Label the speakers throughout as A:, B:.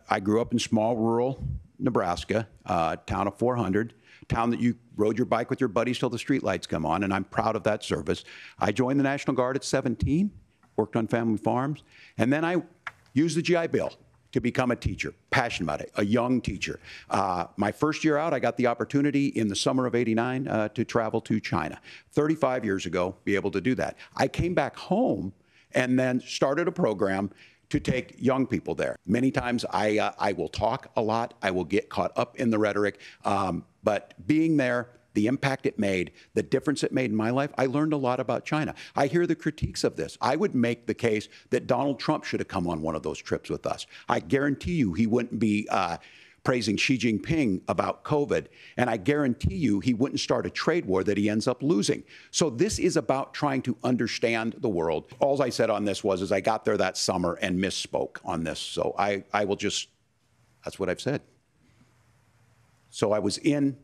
A: I grew up in small rural Nebraska, town of 400, town that you rode your bike with your buddies till the streetlights come on, and I'm proud of that service. I joined the National Guard at 17, worked on family farms, and then I used the GI Bill to become a teacher, passionate about it, a young teacher. My first year out, I got the opportunity in the summer of '89 to travel to China. 35 years ago, be able to do that. I came back home and then started a program to take young people there. Many times I will talk a lot, I will get caught up in the rhetoric, but being there, the impact it made, the difference it made in my life, I learned a lot about China. I hear the critiques of this. I would make the case that Donald Trump should have come on one of those trips with us. I guarantee you he wouldn't be praising Xi Jinping about COVID, and I guarantee you he wouldn't start a trade war that he ends up losing. So this is about trying to understand the world. All I said on this was I got there that summer and misspoke on this. So I will just, that's what I've said. So I was in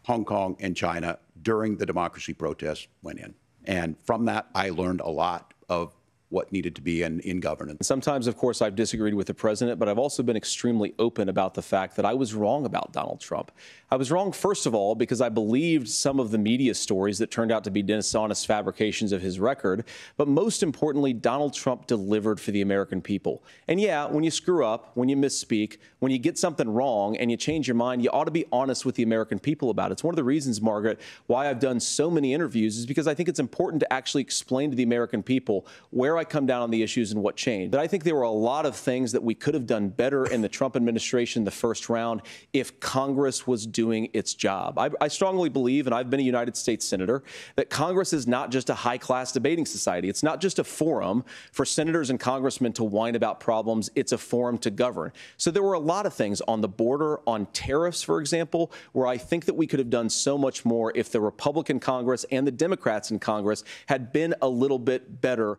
A: Hong Kong and China during the democracy protests went in. And from that, I learned a lot of what needed to be in governance.
B: Sometimes, of course, I've disagreed with the president, but I've also been extremely open about the fact that I was wrong about Donald Trump. I was wrong, first of all, because I believed some of the media stories that turned out to be dishonest fabrications of his record. But most importantly, Donald Trump delivered for the American people. And yeah, when you screw up, when you misspeak, when you get something wrong and you change your mind, you ought to be honest with the American people about it. It's one of the reasons, Margaret, why I've done so many interviews is because I think it's important to actually explain to the American people where I come down on the issues and what changed. But I think there were a lot of things that we could have done better in the Trump administration the first round if Congress was doing its job. I strongly believe, and I've been a United States Senator, that Congress is not just a high-class debating society. It's not just a forum for senators and congressmen to whine about problems. It's a forum to govern. So there were a lot of things on the border, on tariffs, for example, where I think that we could have done so much more if the Republican Congress and the Democrats in Congress had been a little bit better.